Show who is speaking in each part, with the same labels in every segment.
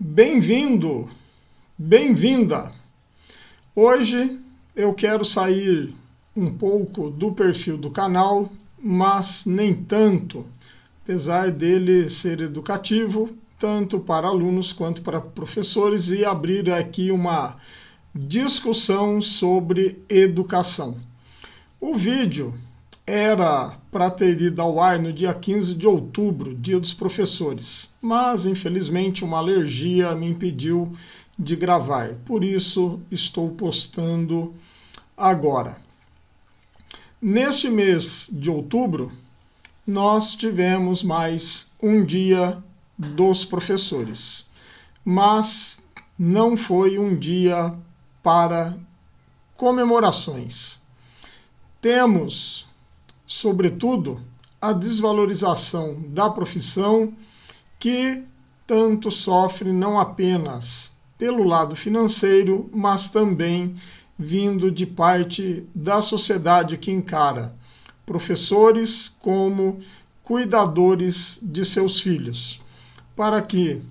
Speaker 1: Bem-vindo, bem-vinda! Hoje eu quero sair um pouco do perfil do canal, mas nem tanto, apesar dele ser educativo, tanto para alunos quanto para professores, e abrir aqui uma discussão sobre educação. O vídeo era para ter ido ao ar no dia 15 de outubro, dia dos professores, mas infelizmente uma alergia me impediu de gravar, por isso estou postando agora. Neste mês de outubro, nós tivemos mais um dia dos professores, mas não foi um dia para comemorações. Temos, sobretudo, a desvalorização da profissão, que tanto sofre não apenas pelo lado financeiro, mas também vindo de parte da sociedade que encara professores como cuidadores de seus filhos, para que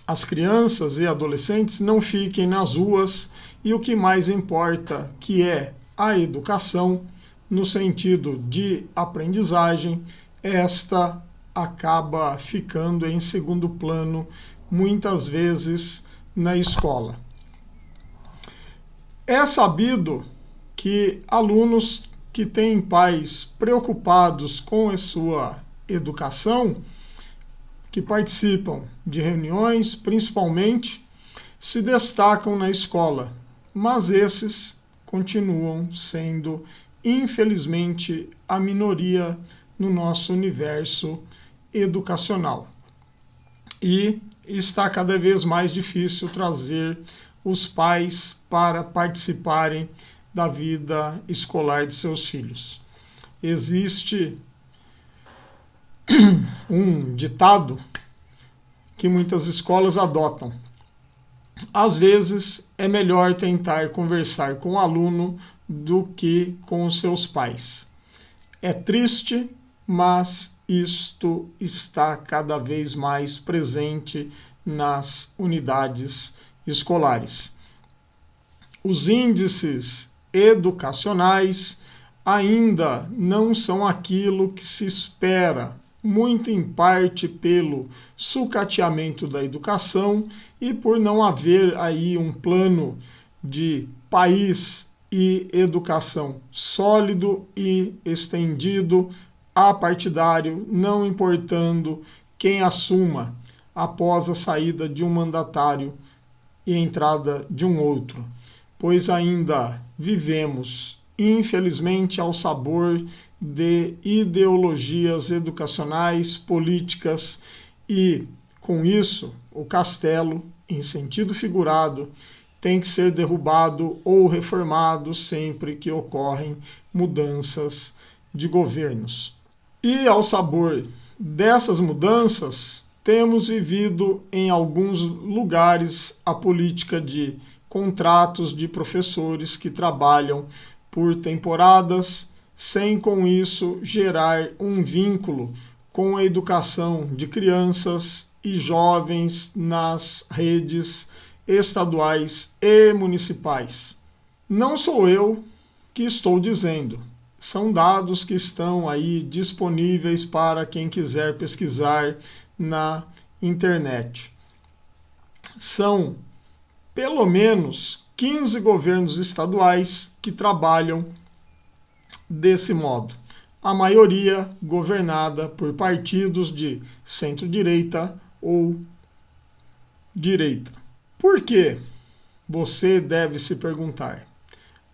Speaker 1: as crianças e adolescentes não fiquem nas ruas e o que mais importa, que é a educação, no sentido de aprendizagem, esta acaba ficando em segundo plano muitas vezes na escola. É sabido que alunos que têm pais preocupados com a sua educação, que participam de reuniões, principalmente, se destacam na escola, mas esses continuam sendo, infelizmente, a minoria no nosso universo educacional. E está cada vez mais difícil trazer os pais para participarem da vida escolar de seus filhos. Existe um ditado que muitas escolas adotam. Às vezes é melhor tentar conversar com o aluno do que com os seus pais. É triste, mas isto está cada vez mais presente nas unidades escolares. Os índices educacionais ainda não são aquilo que se espera, muito em parte pelo sucateamento da educação e por não haver aí um plano de país e educação sólido e estendido, apartidário, não importando quem assuma após a saída de um mandatário e a entrada de um outro, pois ainda vivemos, infelizmente, ao sabor de ideologias educacionais, políticas, e, com isso, o castelo, em sentido figurado, tem que ser derrubado ou reformado sempre que ocorrem mudanças de governos. E, ao sabor dessas mudanças, temos vivido em alguns lugares a política de contratos de professores que trabalham por temporadas, sem com isso gerar um vínculo com a educação de crianças e jovens nas redes estaduais e municipais. Não sou eu que estou dizendo, são dados que estão aí disponíveis para quem quiser pesquisar na internet. São pelo menos 15 governos estaduais que trabalham desse modo, a maioria governada por partidos de centro-direita ou direita. Por quê? Você deve se perguntar.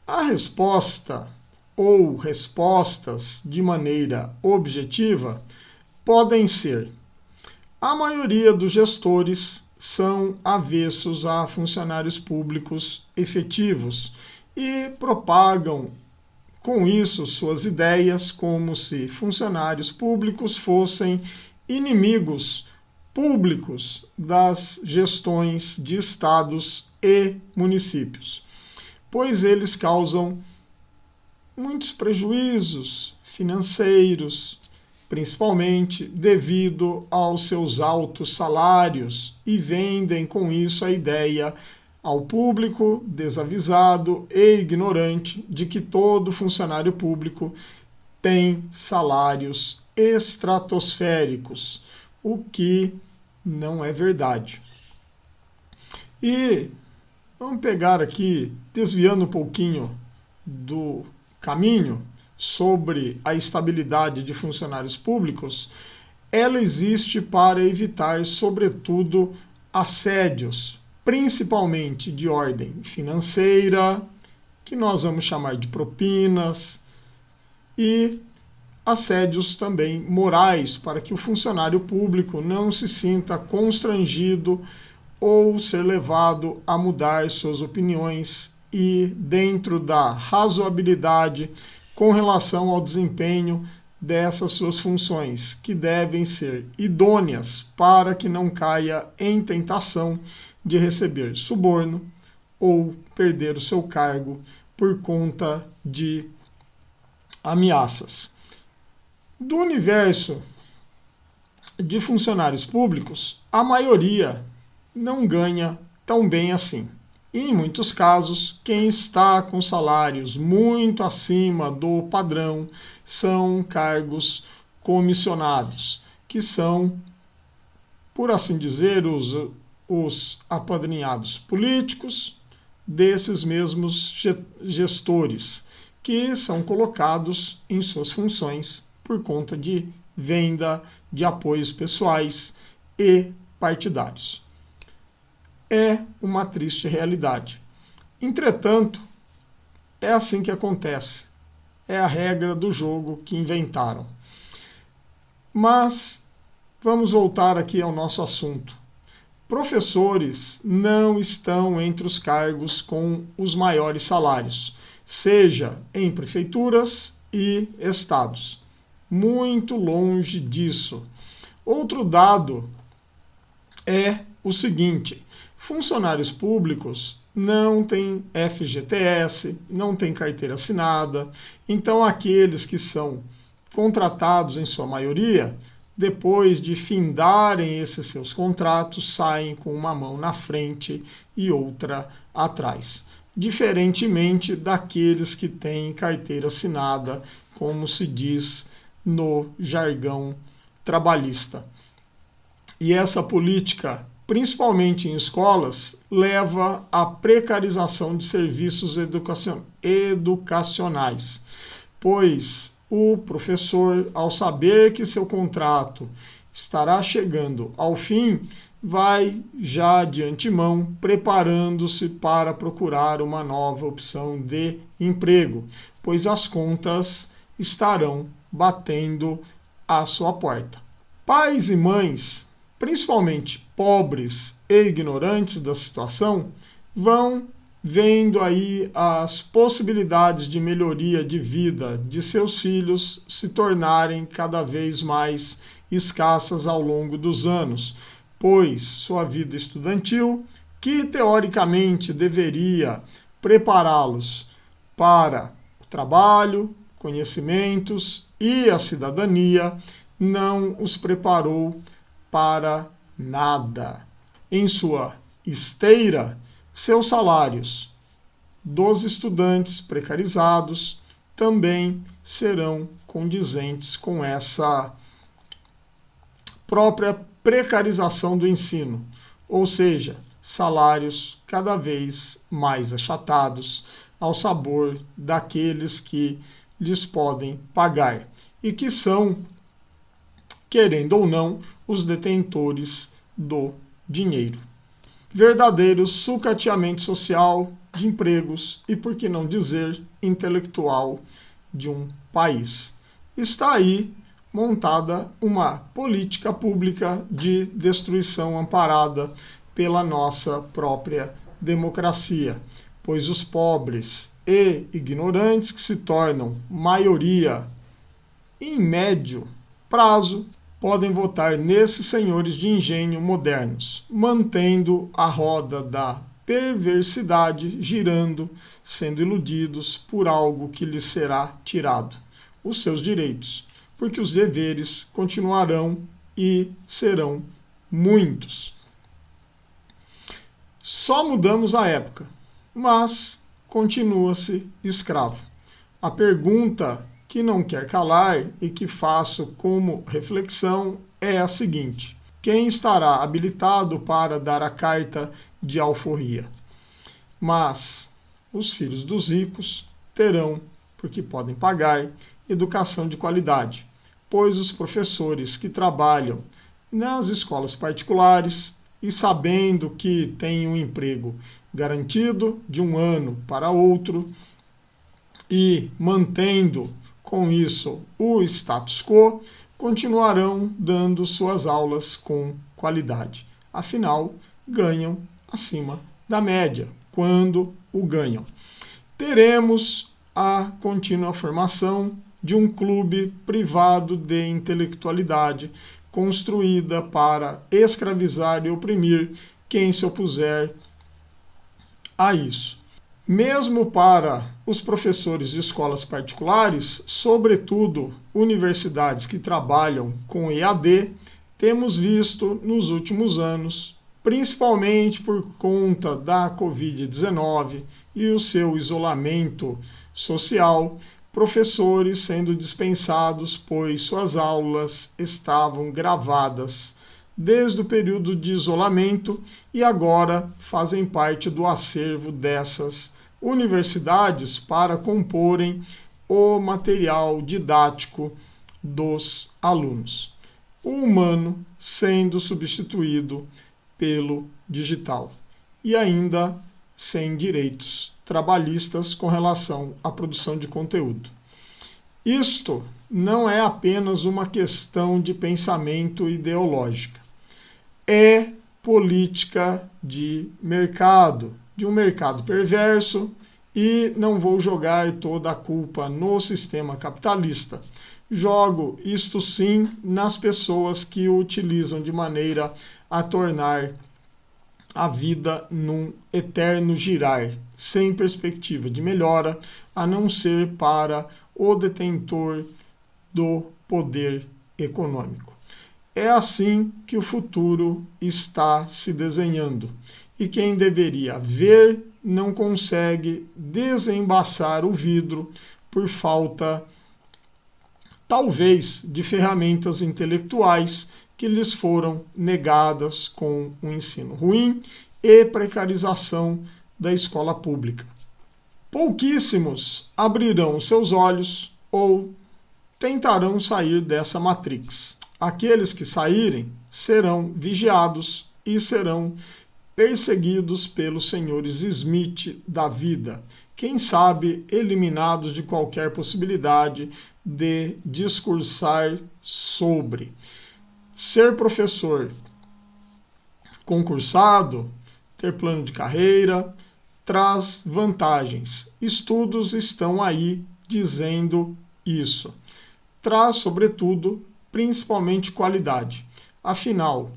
Speaker 1: A resposta ou respostas de maneira objetiva podem ser: a maioria dos gestores são avessos a funcionários públicos efetivos e propagam com isso suas ideias como se funcionários públicos fossem inimigos públicos das gestões de estados e municípios, pois eles causam muitos prejuízos financeiros, principalmente devido aos seus altos salários, e vendem com isso a ideia ao público desavisado e ignorante de que todo funcionário público tem salários estratosféricos, o que não é verdade. E vamos pegar aqui, desviando um pouquinho do caminho, sobre a estabilidade de funcionários públicos. Ela existe para evitar, sobretudo, assédios, principalmente de ordem financeira, que nós vamos chamar de propinas, e assédios também morais, para que o funcionário público não se sinta constrangido ou ser levado a mudar suas opiniões e dentro da razoabilidade com relação ao desempenho dessas suas funções, que devem ser idôneas para que não caia em tentação de receber suborno ou perder o seu cargo por conta de ameaças. Do universo de funcionários públicos, a maioria não ganha tão bem assim. E, em muitos casos, quem está com salários muito acima do padrão são cargos comissionados, que são, por assim dizer, os apadrinhados políticos desses mesmos gestores, que são colocados em suas funções por conta de venda de apoios pessoais e partidários. É uma triste realidade. Entretanto, é assim que acontece. É a regra do jogo que inventaram. Mas vamos voltar aqui ao nosso assunto. Professores não estão entre os cargos com os maiores salários, seja em prefeituras e estados. Muito longe disso. Outro dado é o seguinte: funcionários públicos não têm FGTS, não têm carteira assinada, então aqueles que são contratados em sua maioria, depois de findarem esses seus contratos, saem com uma mão na frente e outra atrás. Diferentemente daqueles que têm carteira assinada, como se diz no jargão trabalhista. E essa política, principalmente em escolas, leva à precarização de serviços educacionais, pois o professor, ao saber que seu contrato estará chegando ao fim, vai já de antemão preparando-se para procurar uma nova opção de emprego, pois as contas estarão batendo à sua porta. Pais e mães, principalmente pobres e ignorantes da situação, vão vendo aí as possibilidades de melhoria de vida de seus filhos se tornarem cada vez mais escassas ao longo dos anos, pois sua vida estudantil, que teoricamente deveria prepará-los para o trabalho, conhecimentos e a cidadania, não os preparou para nada. Em sua esteira, seus salários dos estudantes precarizados também serão condizentes com essa própria precarização do ensino, ou seja, salários cada vez mais achatados ao sabor daqueles que lhes podem pagar e que são, querendo ou não, os detentores do dinheiro. Verdadeiro sucateamento social de empregos e, por que não dizer, intelectual de um país. Está aí montada uma política pública de destruição amparada pela nossa própria democracia, pois os pobres e ignorantes, que se tornam maioria em médio prazo, podem votar nesses senhores de engenho modernos, mantendo a roda da perversidade girando, sendo iludidos por algo que lhes será tirado, os seus direitos, porque os deveres continuarão e serão muitos. Só mudamos a época, mas continua-se escravo. A pergunta que não quer calar e que faço como reflexão é a seguinte: quem estará habilitado para dar a carta de alforria? Mas os filhos dos ricos terão, porque podem pagar, educação de qualidade, pois os professores que trabalham nas escolas particulares e sabendo que têm um emprego garantido de um ano para outro e mantendo com isso o status quo, continuarão dando suas aulas com qualidade. Afinal, ganham acima da média, quando o ganham. Teremos a contínua formação de um clube privado de intelectualidade, construída para escravizar e oprimir quem se opuser a isso. Mesmo para os professores de escolas particulares, sobretudo universidades que trabalham com EAD, temos visto nos últimos anos, principalmente por conta da Covid-19 e o seu isolamento social, professores sendo dispensados, pois suas aulas estavam gravadas desde o período de isolamento e agora fazem parte do acervo dessas universidades para comporem o material didático dos alunos. O humano sendo substituído pelo digital e ainda sem direitos trabalhistas com relação à produção de conteúdo. Isto não é apenas uma questão de pensamento ideológica, é política de mercado, de um mercado perverso, e não vou jogar toda a culpa no sistema capitalista. Jogo isto sim nas pessoas que o utilizam de maneira a tornar a vida num eterno girar, sem perspectiva de melhora, a não ser para o detentor do poder econômico. É assim que o futuro está se desenhando. E quem deveria ver não consegue desembaçar o vidro por falta, talvez, de ferramentas intelectuais que lhes foram negadas com o ensino ruim e precarização da escola pública. Pouquíssimos abrirão seus olhos ou tentarão sair dessa matrix. Aqueles que saírem serão vigiados e serão perseguidos pelos senhores Smith da vida, quem sabe eliminados de qualquer possibilidade de discursar sobre. Ser professor concursado, ter plano de carreira, traz vantagens. Estudos estão aí dizendo isso. Traz, sobretudo, principalmente qualidade. Afinal,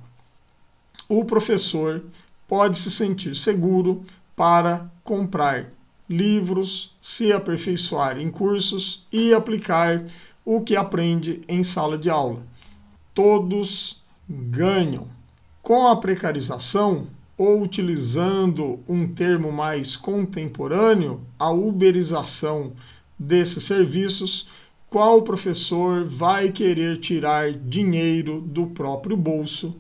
Speaker 1: o professor pode se sentir seguro para comprar livros, se aperfeiçoar em cursos e aplicar o que aprende em sala de aula. Todos ganham. Com a precarização, ou utilizando um termo mais contemporâneo, a uberização desses serviços, qual professor vai querer tirar dinheiro do próprio bolso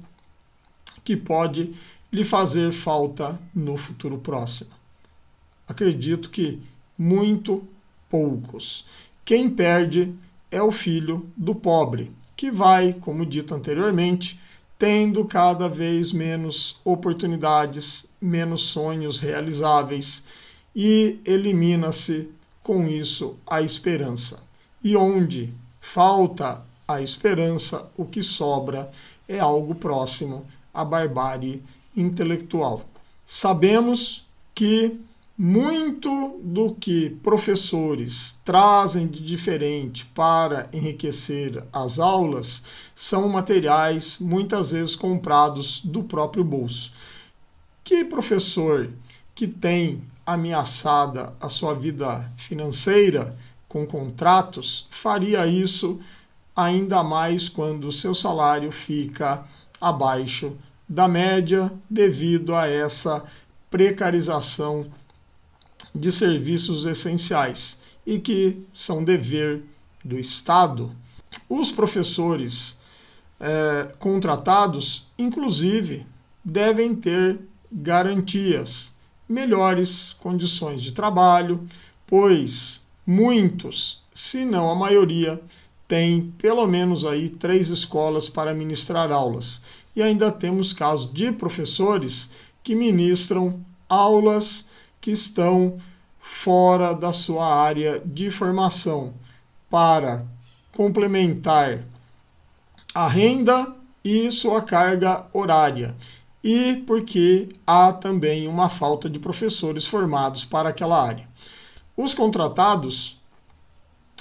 Speaker 1: que pode lhe fazer falta no futuro próximo? Acredito que muito poucos. Quem perde é o filho do pobre, que vai, como dito anteriormente, tendo cada vez menos oportunidades, menos sonhos realizáveis e elimina-se com isso a esperança. E onde falta a esperança, o que sobra é algo próximo à barbárie intelectual. Sabemos que muito do que professores trazem de diferente para enriquecer as aulas são materiais muitas vezes comprados do próprio bolso. Que professor que tem ameaçada a sua vida financeira com contratos faria isso ainda mais quando o seu salário fica abaixo da média devido a essa precarização de serviços essenciais e que são dever do Estado. Os professores contratados, inclusive, devem ter garantias, melhores condições de trabalho, pois muitos, se não a maioria, têm pelo menos aí 3 escolas para ministrar aulas. E ainda temos casos de professores que ministram aulas que estão fora da sua área de formação para complementar a renda e sua carga horária. E porque há também uma falta de professores formados para aquela área. Os contratados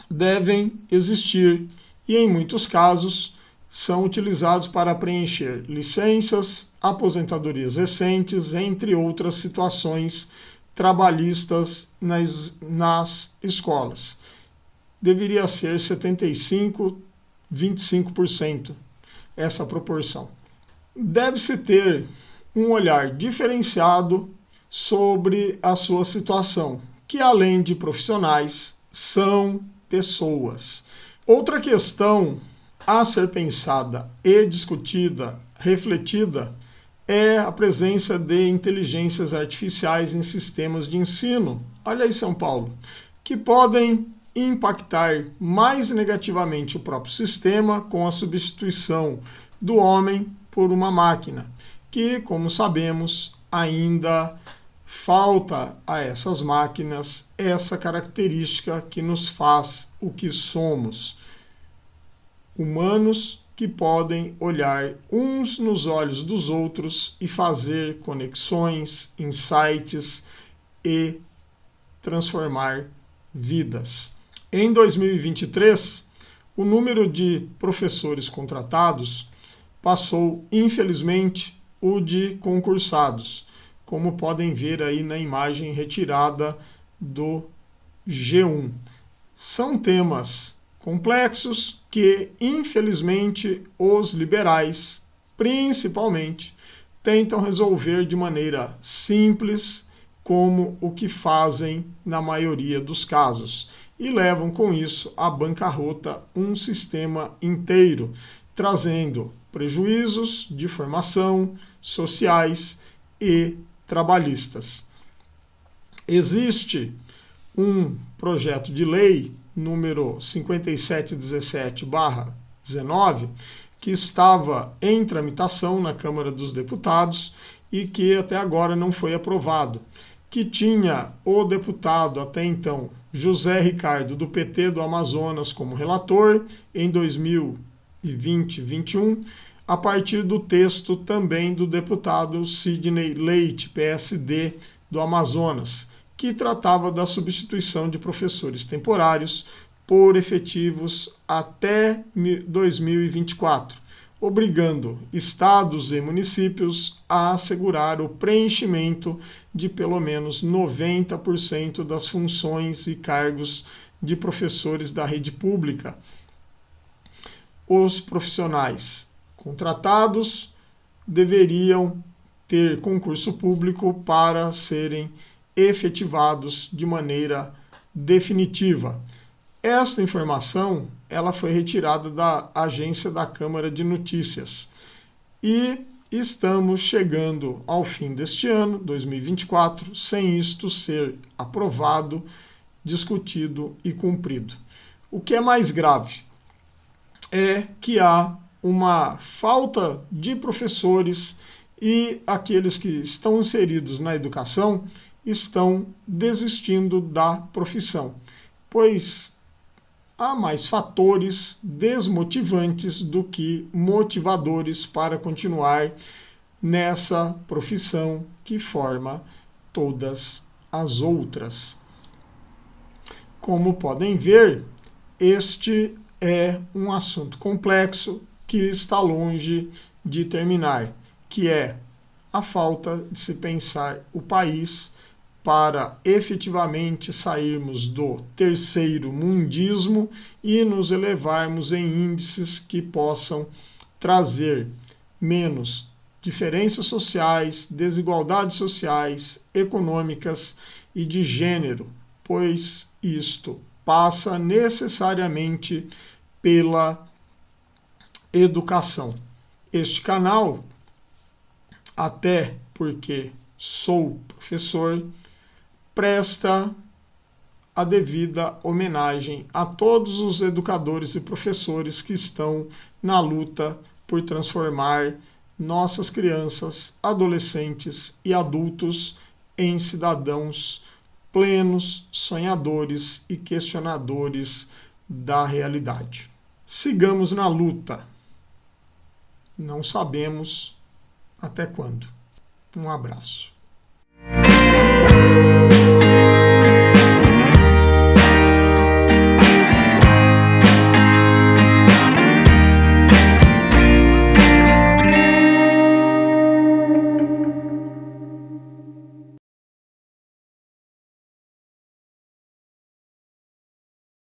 Speaker 1: devem existir e, em muitos casos, são utilizados para preencher licenças, aposentadorias recentes, entre outras situações trabalhistas nas escolas. Deveria ser 75%, 25% essa proporção. Deve-se ter um olhar diferenciado sobre a sua situação, que além de profissionais, são pessoas. Outra questão a ser pensada e discutida, refletida, é a presença de inteligências artificiais em sistemas de ensino, olha aí São Paulo, que podem impactar mais negativamente o próprio sistema com a substituição do homem por uma máquina, que, como sabemos, ainda falta a essas máquinas essa característica que nos faz o que somos, humanos que podem olhar uns nos olhos dos outros e fazer conexões, insights e transformar vidas. Em 2023, o número de professores contratados passou, infelizmente, o de concursados, como podem ver aí na imagem retirada do G1. São temas complexos que, infelizmente, os liberais, principalmente, tentam resolver de maneira simples, como o que fazem na maioria dos casos, e levam com isso à bancarrota um sistema inteiro, trazendo prejuízos de formação, sociais e trabalhistas. Existe um projeto de lei número 5717/19, que estava em tramitação na Câmara dos Deputados e que até agora não foi aprovado, que tinha o deputado até então José Ricardo, do PT do Amazonas, como relator em 2020-21, a partir do texto também do deputado Sidney Leite, PSD do Amazonas, que tratava da substituição de professores temporários por efetivos até 2024, obrigando estados e municípios a assegurar o preenchimento de pelo menos 90% das funções e cargos de professores da rede pública. Os profissionais contratados deveriam ter concurso público para serem efetivados de maneira definitiva. Esta informação ela foi retirada da agência da Câmara de Notícias e estamos chegando ao fim deste ano, 2024, sem isto ser aprovado, discutido e cumprido. O que é mais grave é que há uma falta de professores e aqueles que estão inseridos na educação estão desistindo da profissão, pois há mais fatores desmotivantes do que motivadores para continuar nessa profissão que forma todas as outras. Como podem ver, este é um assunto complexo que está longe de terminar, que é a falta de se pensar o país para efetivamente sairmos do terceiro mundismo e nos elevarmos em índices que possam trazer menos diferenças sociais, desigualdades sociais, econômicas e de gênero, pois isto passa necessariamente pela educação. Este canal, até porque sou professor, presta a devida homenagem a todos os educadores e professores que estão na luta por transformar nossas crianças, adolescentes e adultos em cidadãos plenos, sonhadores e questionadores da realidade. Sigamos na luta. Não sabemos até quando. Um abraço.